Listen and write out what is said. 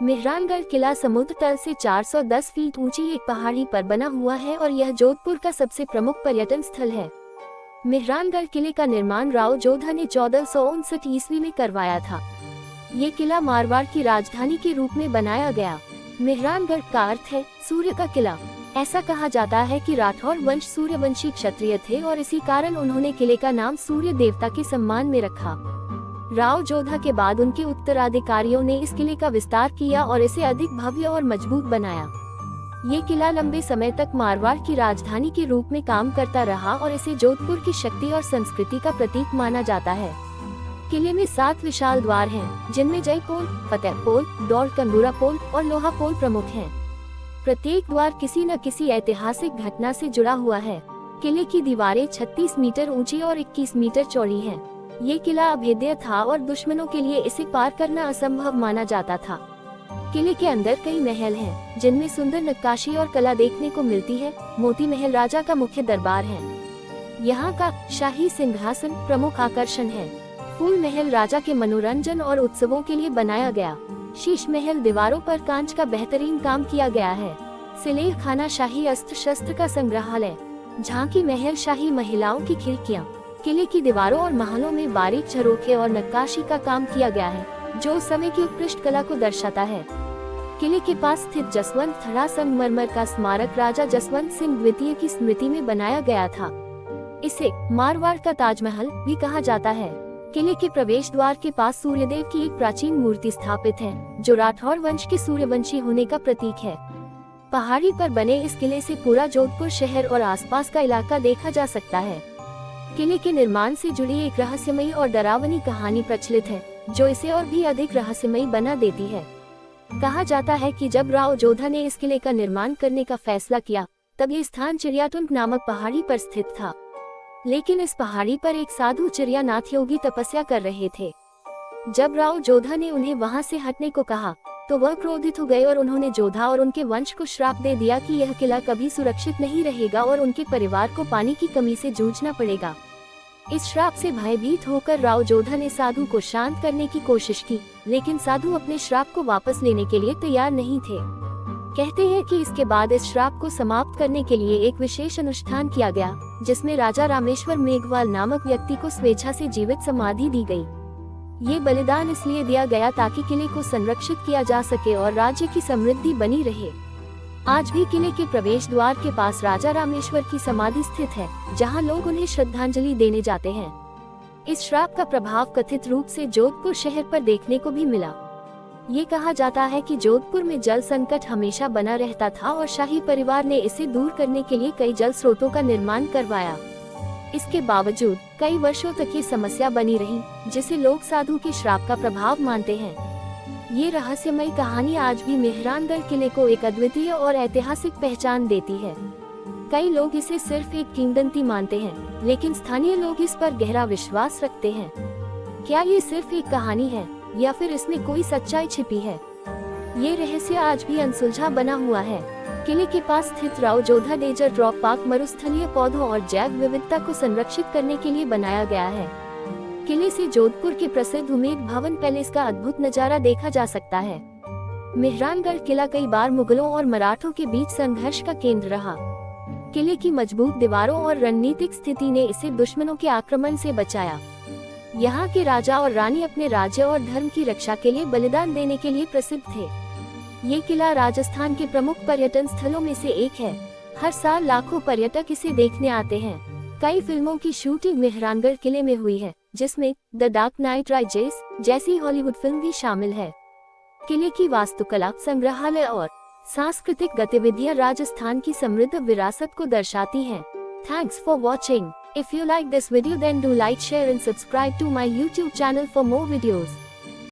मेहरानगढ़ किला समुद्र तल से 410 फीट ऊंची एक पहाड़ी पर बना हुआ है और यह जोधपुर का सबसे प्रमुख पर्यटन स्थल है। मेहरानगढ़ किले का निर्माण राव जोधा ने 1459 ईस्वी में करवाया था। ये किला मारवाड़ की राजधानी के रूप में बनाया गया। मेहरानगढ़ का अर्थ है सूर्य का किला। ऐसा कहा जाता है कि राठौर वंश सूर्यवंशी क्षत्रिय थे और इसी कारण उन्होंने किले का नाम सूर्य देवता के सम्मान में रखा। राव जोधा के बाद उनके उत्तराधिकारियों ने इस किले का विस्तार किया और इसे अधिक भव्य और मजबूत बनाया। ये किला लंबे समय तक मारवाड़ की राजधानी के रूप में काम करता रहा और इसे जोधपुर की शक्ति और संस्कृति का प्रतीक माना जाता है। किले में 7 विशाल द्वार हैं, जिनमें जय पोल, फतेह पोल, दौड़ कंदूरा पोल और लोहा पोल प्रमुख हैं। प्रत्येक द्वार किसी न किसी ऐतिहासिक घटना से जुड़ा हुआ है। किले की दीवारें 36 मीटर ऊंची और 21 मीटर चौड़ी हैं। ये किला अभेद्य था और दुश्मनों के लिए इसे पार करना असंभव माना जाता था। किले के अंदर कई महल हैं, जिनमें सुंदर नक्काशी और कला देखने को मिलती है। मोती महल राजा का मुख्य दरबार है। यहाँ का शाही सिंहासन प्रमुख आकर्षण है। फूल महल राजा के मनोरंजन और उत्सवों के लिए बनाया गया। शीश महल दीवारों पर कांच का बेहतरीन काम किया गया है। सिलेह खाना शाही अस्त्र शस्त्र का संग्रहालय। झांकी महल शाही महिलाओं की खिड़कियाँ। किले की दीवारों और महलों में बारीक झरोखे और नक्काशी का काम किया गया है, जो उस समय की उत्कृष्ट कला को दर्शाता है। किले के पास स्थित जसवंत थड़ा संगमरमर का स्मारक राजा जसवंत सिंह द्वितीय की स्मृति में बनाया गया था। इसे मारवाड़ का ताजमहल भी कहा जाता है। किले के प्रवेश द्वार के पास सूर्यदेव की एक प्राचीन मूर्ति स्थापित है, जो राठौर वंश के सूर्यवंशी होने का प्रतीक है। पहाड़ी पर बने इस किले से पूरा जोधपुर शहर और आसपास का इलाका देखा जा सकता है। किले के निर्माण से जुड़ी एक रहस्यमयी और डरावनी कहानी प्रचलित है, जो इसे और भी अधिक रहस्यमयी बना देती है। कहा जाता है कि जब राव जोधा ने इस किले का निर्माण करने का फैसला किया, तब ये स्थान चिड़ियाटुंड नामक पहाड़ी पर स्थित था। लेकिन इस पहाड़ी पर एक साधु चिड़ियानाथ योगी तपस्या कर रहे थे। जब राव जोधा ने उन्हें वहां से हटने को कहा, तो वह क्रोधित हो गए और उन्होंने जोधा और उनके वंश को श्राप दे दिया कि यह किला कभी सुरक्षित नहीं रहेगा और उनके परिवार को पानी की कमी से जूझना पड़ेगा। इस श्राप से भयभीत होकर राव जोधा ने साधु को शांत करने की कोशिश की, लेकिन साधु अपने श्राप को वापस लेने के लिए तैयार नहीं थे। कहते हैं कि इसके बाद इस श्राप को समाप्त करने के लिए एक विशेष अनुष्ठान किया गया, जिसमें राजा रामेश्वर मेघवाल नामक व्यक्ति को स्वेच्छा से जीवित समाधि दी गई। ये बलिदान इसलिए दिया गया ताकि किले को संरक्षित किया जा सके और राज्य की समृद्धि बनी रहे। आज भी किले के प्रवेश द्वार के पास राजा रामेश्वर की समाधि स्थित है, जहां लोग उन्हें श्रद्धांजलि देने जाते हैं। इस श्राप का प्रभाव कथित रूप से जोधपुर शहर पर देखने को भी मिला। ये कहा जाता है कि जोधपुर में जल संकट हमेशा बना रहता था और शाही परिवार ने इसे दूर करने के लिए कई जल स्रोतों का निर्माण करवाया। इसके बावजूद कई वर्षों तक ये समस्या बनी रही, जिसे लोग साधु के श्राप का प्रभाव मानते हैं। ये रहस्यमयी कहानी आज भी मेहरानगढ़ किले को एक अद्वितीय और ऐतिहासिक पहचान देती है। कई लोग इसे सिर्फ एक किंवदंती मानते हैं, लेकिन स्थानीय लोग इस पर गहरा विश्वास रखते हैं। क्या ये सिर्फ एक कहानी है या फिर इसमें कोई सच्चाई छिपी है? ये रहस्य आज भी अनसुलझा बना हुआ है। किले के पास स्थित राव जोधा डेजर्ट ड्रॉप पार्क मरुस्थलीय पौधों और जैव विविधता को संरक्षित करने के लिए बनाया गया है। किले से जोधपुर के प्रसिद्ध उमेद भवन पैलेस का अद्भुत नजारा देखा जा सकता है। मेहरानगढ़ किला कई बार मुगलों और मराठों के बीच संघर्ष का केंद्र रहा। किले की मजबूत दीवारों और रणनीतिक स्थिति ने इसे दुश्मनों के आक्रमण से बचाया। यहाँ के राजा और रानी अपने राज्य और धर्म की रक्षा के लिए बलिदान देने के लिए प्रसिद्ध थे। ये किला राजस्थान के प्रमुख पर्यटन स्थलों में से एक है। हर साल लाखों पर्यटक इसे देखने आते हैं। कई फिल्मों की शूटिंग मेहरानगढ़ किले में हुई है, जिसमें द डार्क नाइट राइजेस जैसी हॉलीवुड फिल्म भी शामिल है। किले की वास्तुकला, संग्रहालय और सांस्कृतिक गतिविधियां राजस्थान की समृद्ध विरासत को दर्शाती हैं। Thanks for watching. If you like this video then do like, share and subscribe to my YouTube channel for more videos.